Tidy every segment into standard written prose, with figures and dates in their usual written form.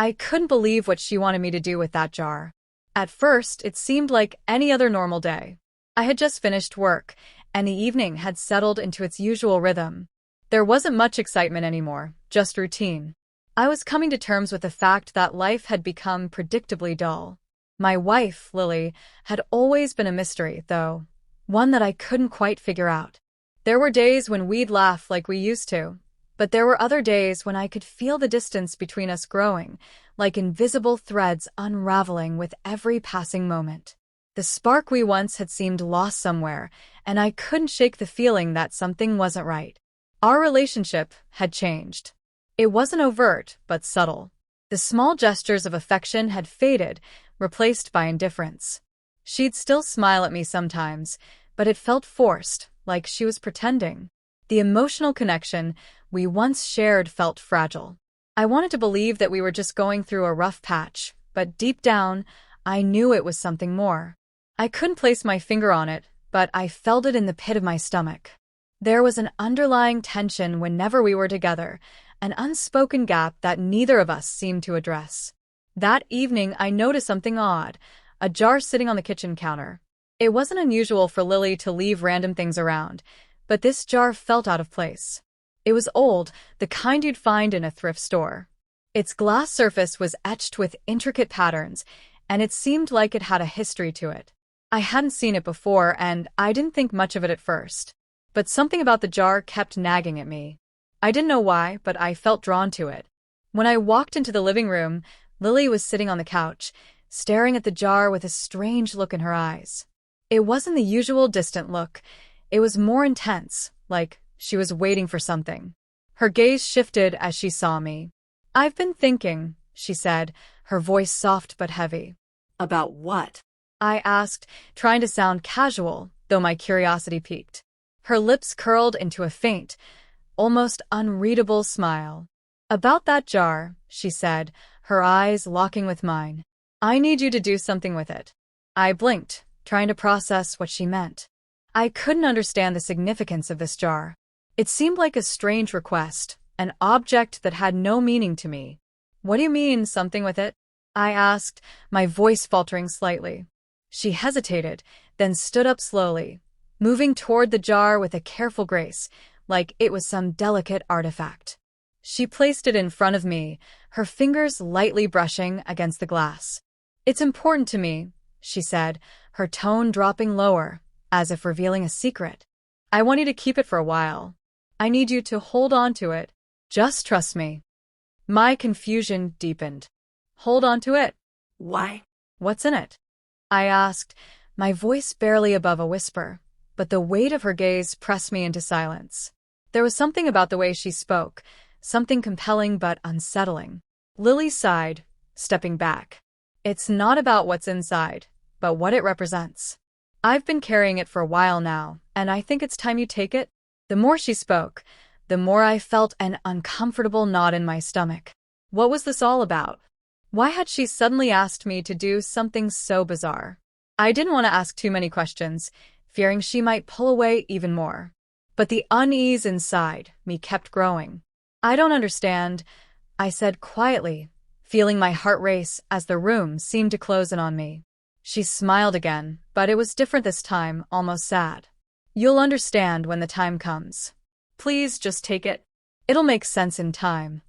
I couldn't believe what she wanted me to do with that jar. At first, it seemed like any other normal day. I had just finished work, and the evening had settled into its usual rhythm. There wasn't much excitement anymore, just routine. I was coming to terms with the fact that life had become predictably dull. My wife, Lily, had always been a mystery, though, one that I couldn't quite figure out. There were days when we'd laugh like we used to, but there were other days when I could feel the distance between us growing, like invisible threads unraveling with every passing moment. The spark we once had seemed lost somewhere, and I couldn't shake the feeling that something wasn't right. Our relationship had changed. It wasn't overt, but subtle. The small gestures of affection had faded, replaced by indifference. She'd still smile at me sometimes, but it felt forced, like she was pretending. The emotional connection we once shared felt fragile. I wanted to believe that we were just going through a rough patch, but deep down, I knew it was something more. I couldn't place my finger on it, but I felt it in the pit of my stomach. There was an underlying tension whenever we were together, an unspoken gap that neither of us seemed to address. That evening, I noticed something odd, a jar sitting on the kitchen counter. It wasn't unusual for Lily to leave random things around, but this jar felt out of place. It was old, the kind you'd find in a thrift store. Its glass surface was etched with intricate patterns, and it seemed like it had a history to it. I hadn't seen it before, and I didn't think much of it at first. But something about the jar kept nagging at me. I didn't know why, but I felt drawn to it. When I walked into the living room, Lily was sitting on the couch, staring at the jar with a strange look in her eyes. It wasn't the usual distant look. It was more intense, like she was waiting for something. Her gaze shifted as she saw me. "I've been thinking," she said, her voice soft but heavy. About what? I asked, trying to sound casual, though my curiosity piqued. Her lips curled into a faint, almost unreadable smile. "About that jar," she said, her eyes locking with mine. "I need you to do something with it." I blinked, trying to process what she meant. I couldn't understand the significance of this jar. It seemed like a strange request, an object that had no meaning to me. "What do you mean, something with it?" I asked, my voice faltering slightly. She hesitated, then stood up slowly, moving toward the jar with a careful grace, like it was some delicate artifact. She placed it in front of me, her fingers lightly brushing against the glass. "It's important to me," she said, her tone dropping lower, as if revealing a secret. "I want you to keep it for a while. I need you to hold on to it. Just trust me." My confusion deepened. "Hold on to it? Why? What's in it?" I asked, my voice barely above a whisper, but the weight of her gaze pressed me into silence. There was something about the way she spoke, something compelling but unsettling. Lily sighed, stepping back. "It's not about what's inside, but what it represents. I've been carrying it for a while now, and I think it's time you take it." The more she spoke, the more I felt an uncomfortable knot in my stomach. What was this all about? Why had she suddenly asked me to do something so bizarre? I didn't want to ask too many questions, fearing she might pull away even more. But the unease inside me kept growing. "I don't understand," I said quietly, feeling my heart race as the room seemed to close in on me. She smiled again, but it was different this time, almost sad. "You'll understand when the time comes. Please just take it. It'll make sense in time."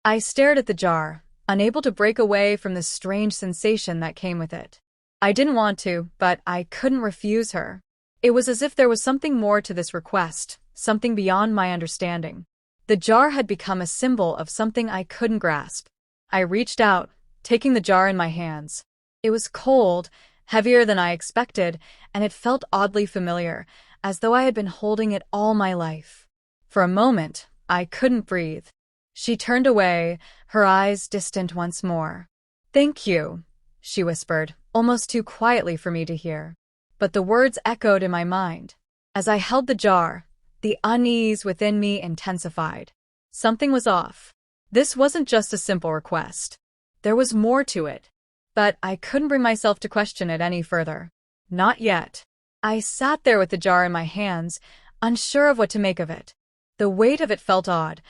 I stared at the jar, unable to break away from the strange sensation that came with it. I didn't want to, but I couldn't refuse her. It was as if there was something more to this request, something beyond my understanding. The jar had become a symbol of something I couldn't grasp. I reached out, taking the jar in my hands. It was cold, heavier than I expected, and it felt oddly familiar, as though I had been holding it all my life. For a moment, I couldn't breathe. She turned away, her eyes distant once more. "Thank you," she whispered, almost too quietly for me to hear. But the words echoed in my mind. As I held the jar, the unease within me intensified. Something was off. This wasn't just a simple request. There was more to it. But I couldn't bring myself to question it any further. Not yet. I sat there with the jar in my hands, unsure of what to make of it. The weight of it felt odd,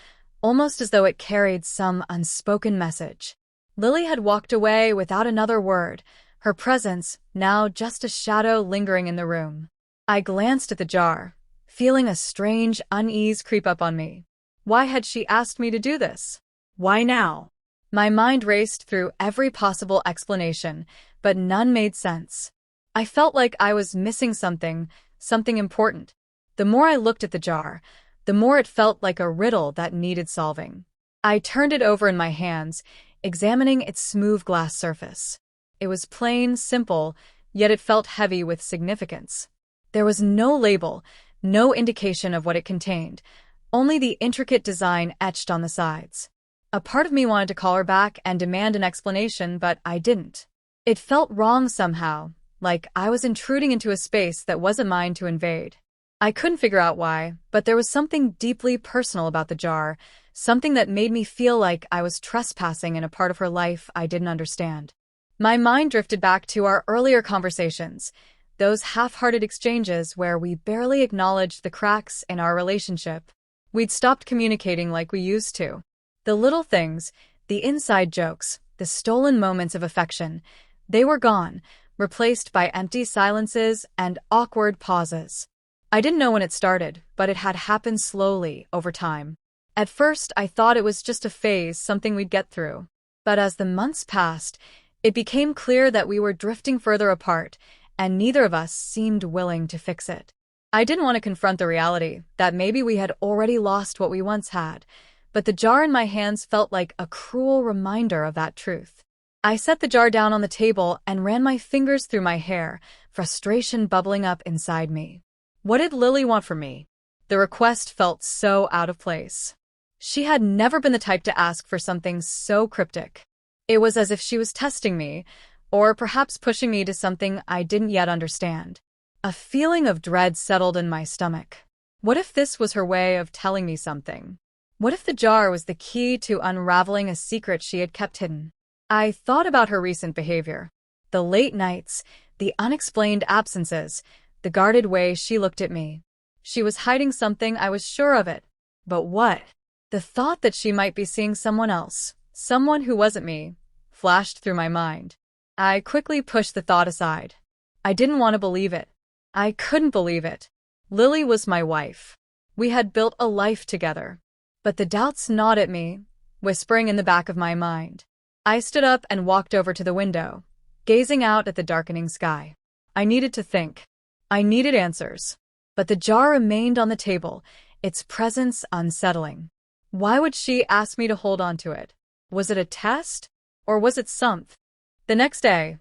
almost as though it carried some unspoken message. Lily had walked away without another word, her presence now just a shadow lingering in the room. I glanced at the jar, feeling a strange unease creep up on me. Why had she asked me to do this? Why now? My mind raced through every possible explanation, but none made sense. I felt like I was missing something important. The more I looked at the jar, the more it felt like a riddle that needed solving. I turned it over in my hands, examining its smooth glass surface. It was plain, simple, yet it felt heavy with significance. There was no label, no indication of what it contained, only the intricate design etched on the sides. A part of me wanted to call her back and demand an explanation, but I didn't. It felt wrong somehow, like I was intruding into a space that wasn't mine to invade. I couldn't figure out why, but there was something deeply personal about the jar, something that made me feel like I was trespassing in a part of her life I didn't understand. My mind drifted back to our earlier conversations, those half-hearted exchanges where we barely acknowledged the cracks in our relationship. We'd stopped communicating like we used to. The little things, the inside jokes, the stolen moments of affection, they were gone, replaced by empty silences and awkward pauses. I didn't know when it started, but it had happened slowly over time. At first, I thought it was just a phase, something we'd get through. But as the months passed, it became clear that we were drifting further apart, and neither of us seemed willing to fix it. I didn't want to confront the reality that maybe we had already lost what we once had, but the jar in my hands felt like a cruel reminder of that truth. I set the jar down on the table and ran my fingers through my hair, frustration bubbling up inside me. What did Lily want from me? The request felt so out of place. She had never been the type to ask for something so cryptic. It was as if she was testing me, or perhaps pushing me to something I didn't yet understand. A feeling of dread settled in my stomach. What if this was her way of telling me something? What if the jar was the key to unraveling a secret she had kept hidden? I thought about her recent behavior. The late nights, the unexplained absences, the guarded way she looked at me. She was hiding something, I was sure of it. But what? The thought that she might be seeing someone else, someone who wasn't me, flashed through my mind. I quickly pushed the thought aside. I didn't want to believe it. I couldn't believe it. Lily was my wife. We had built a life together. But the doubts gnawed at me, whispering in the back of my mind. I stood up and walked over to the window, gazing out at the darkening sky. I needed to think. I needed answers. But the jar remained on the table, its presence unsettling. Why would she ask me to hold on to it? Was it a test? Or was it something? The next day,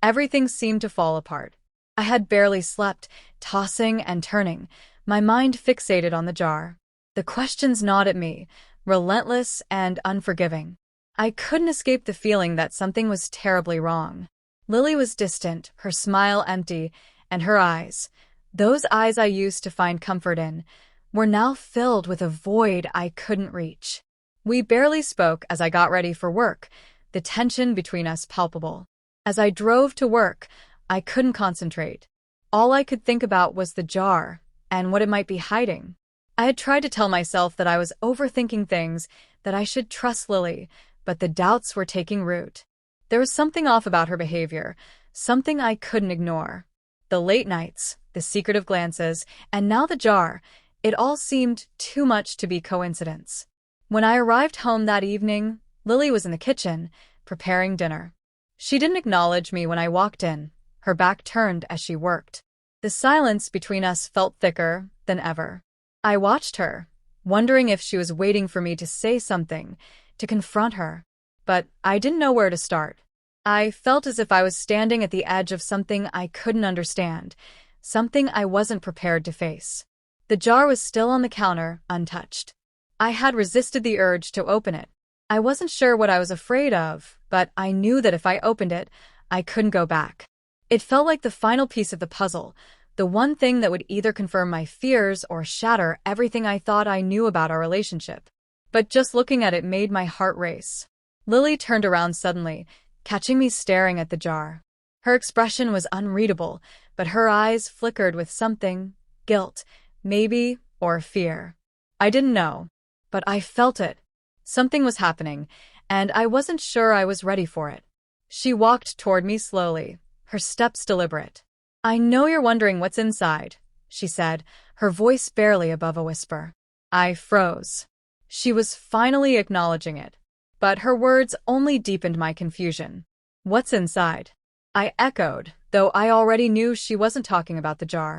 everything seemed to fall apart. I had barely slept, tossing and turning, my mind fixated on the jar. The questions gnawed at me, relentless and unforgiving. I couldn't escape the feeling that something was terribly wrong. Lily was distant, her smile empty, and her eyes, those eyes I used to find comfort in, were now filled with a void I couldn't reach. We barely spoke as I got ready for work, the tension between us palpable. As I drove to work, I couldn't concentrate. All I could think about was the jar and what it might be hiding. I had tried to tell myself that I was overthinking things, that I should trust Lily, but the doubts were taking root. There was something off about her behavior, something I couldn't ignore. The late nights, the secretive glances, and now the jar, it all seemed too much to be coincidence. When I arrived home that evening, Lily was in the kitchen, preparing dinner. She didn't acknowledge me when I walked in, her back turned as she worked. The silence between us felt thicker than ever. I watched her, wondering if she was waiting for me to say something, to confront her. But I didn't know where to start. I felt as if I was standing at the edge of something I couldn't understand, something I wasn't prepared to face. The jar was still on the counter, untouched. I had resisted the urge to open it. I wasn't sure what I was afraid of, but I knew that if I opened it, I couldn't go back. It felt like the final piece of the puzzle, the one thing that would either confirm my fears or shatter everything I thought I knew about our relationship. But just looking at it made my heart race. Lily turned around suddenly, catching me staring at the jar. Her expression was unreadable, but her eyes flickered with something, guilt, maybe, or fear. I didn't know, but I felt it. Something was happening, and I wasn't sure I was ready for it. She walked toward me slowly, her steps deliberate. "I know you're wondering what's inside," she said, her voice barely above a whisper. I froze. She was finally acknowledging it, but her words only deepened my confusion. "What's inside?" I echoed, though I already knew she wasn't talking about the jar.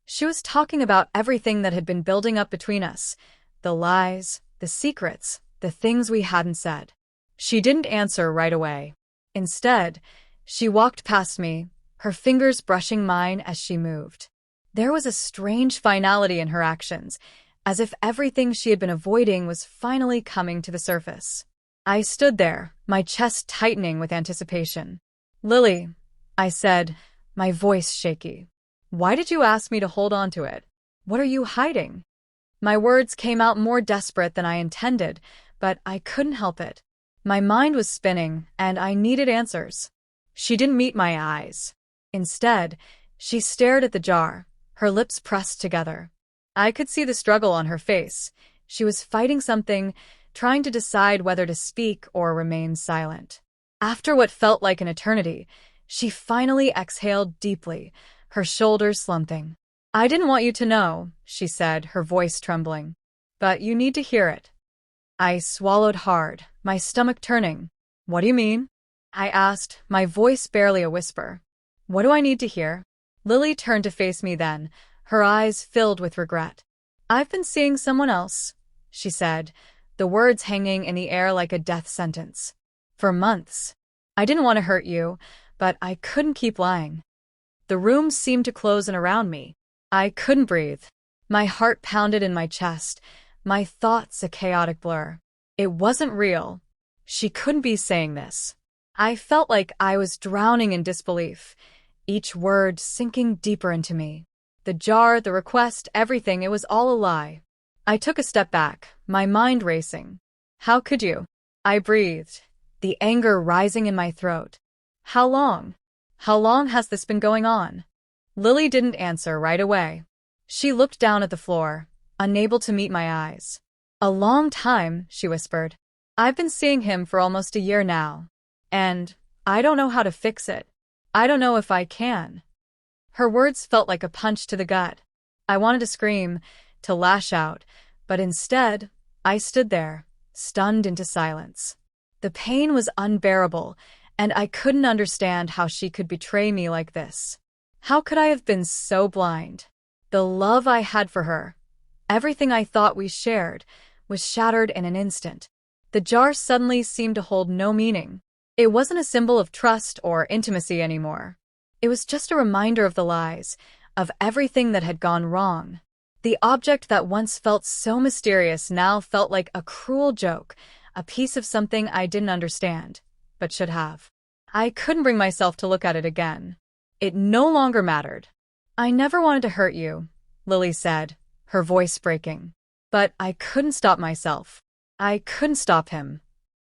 She was talking about everything that had been building up between us, the lies, the secrets, the things we hadn't said. She didn't answer right away. Instead, she walked past me, her fingers brushing mine as she moved. There was a strange finality in her actions, as if everything she had been avoiding was finally coming to the surface. I stood there, my chest tightening with anticipation. "Lily," I said, my voice shaky. "Why did you ask me to hold on to it? What are you hiding?" My words came out more desperate than I intended, but I couldn't help it. My mind was spinning, and I needed answers. She didn't meet my eyes. Instead, she stared at the jar, her lips pressed together. I could see the struggle on her face. She was fighting something, trying to decide whether to speak or remain silent. After what felt like an eternity, she finally exhaled deeply, her shoulders slumping. "I didn't want you to know," she said, her voice trembling. "But you need to hear it." I swallowed hard, my stomach turning. "What do you mean?" I asked, my voice barely a whisper. "What do I need to hear?" Lily turned to face me then, her eyes filled with regret. "I've been seeing someone else," she said, the words hanging in the air like a death sentence. "For months. I didn't want to hurt you, but I couldn't keep lying." The room seemed to close in around me. I couldn't breathe. My heart pounded in my chest, my thoughts a chaotic blur. It wasn't real. She couldn't be saying this. I felt like I was drowning in disbelief, each word sinking deeper into me. The jar, the request, everything, it was all a lie. I took a step back, my mind racing. "How could you?" I breathed, the anger rising in my throat. "How long? How long has this been going on?" Lily didn't answer right away. She looked down at the floor, unable to meet my eyes. "A long time," she whispered. "I've been seeing him for almost a year now. And I don't know how to fix it. I don't know if I can." Her words felt like a punch to the gut. I wanted to scream, to lash out, but instead, I stood there, stunned into silence. The pain was unbearable, and I couldn't understand how she could betray me like this. How could I have been so blind? The love I had for her, everything I thought we shared, was shattered in an instant. The jar suddenly seemed to hold no meaning. It wasn't a symbol of trust or intimacy anymore. It was just a reminder of the lies, of everything that had gone wrong. The object that once felt so mysterious now felt like a cruel joke, a piece of something I didn't understand, but should have. I couldn't bring myself to look at it again. It no longer mattered. "I never wanted to hurt you," Lily said, her voice breaking. But I couldn't stop myself. I couldn't stop him.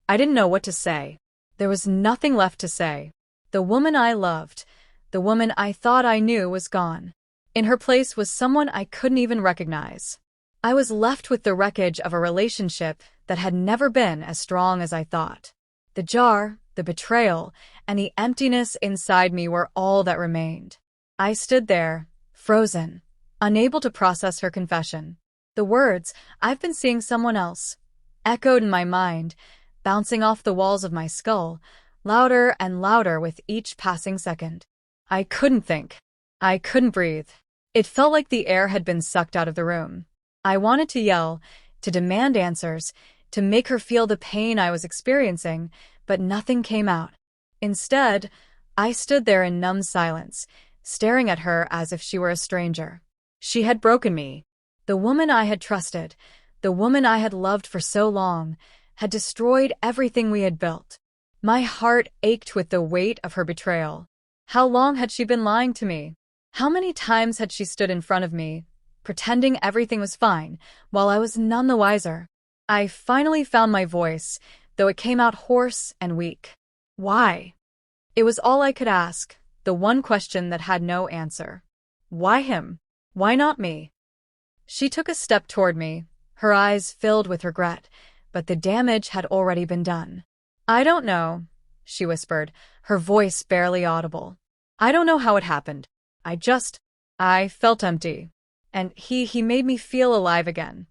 I didn't know what to say. There was nothing left to say. The woman I loved, the woman I thought I knew, was gone. In her place was someone I couldn't even recognize. I was left with the wreckage of a relationship that had never been as strong as I thought. The jar, the betrayal, and the emptiness inside me were all that remained. I stood there, frozen, unable to process her confession. The words, "I've been seeing someone else," echoed in my mind, bouncing off the walls of my skull, louder and louder with each passing second. I couldn't think. I couldn't breathe. It felt like the air had been sucked out of the room. I wanted to yell, to demand answers, to make her feel the pain I was experiencing, but nothing came out. Instead, I stood there in numb silence, staring at her as if she were a stranger. She had broken me. The woman I had trusted, the woman I had loved for so long, had destroyed everything we had built. My heart ached with the weight of her betrayal. How long had she been lying to me? How many times had she stood in front of me, pretending everything was fine, while I was none the wiser? I finally found my voice, though it came out hoarse and weak. "Why?" It was all I could ask, the one question that had no answer. Why him? Why not me? She took a step toward me, her eyes filled with regret, but the damage had already been done. I don't know, she whispered, her voice barely audible. I don't know how it happened. I felt empty. And he made me feel alive again.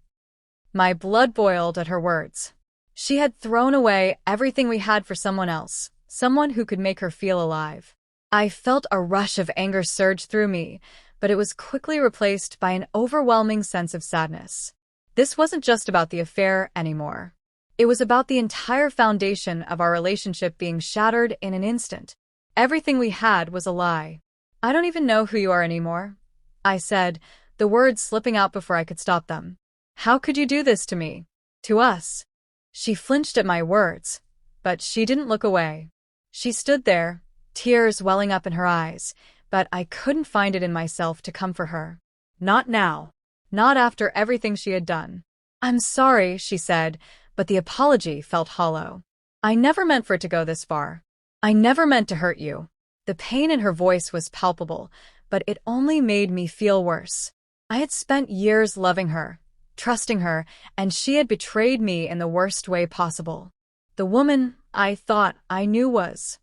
My blood boiled at her words. She had thrown away everything we had for someone else, someone who could make her feel alive. I felt a rush of anger surge through me, but it was quickly replaced by an overwhelming sense of sadness. This wasn't just about the affair anymore. It was about the entire foundation of our relationship being shattered in an instant. Everything we had was a lie. I don't even know who you are anymore, I said, the words slipping out before I could stop them. How could you do this to me? To us? She flinched at my words, but she didn't look away. She stood there, tears welling up in her eyes, but I couldn't find it in myself to comfort her. Not now. Not after everything she had done. I'm sorry, she said, but the apology felt hollow. I never meant for it to go this far. I never meant to hurt you. The pain in her voice was palpable, but it only made me feel worse. I had spent years loving her, trusting her, and she had betrayed me in the worst way possible. The woman I thought I knew was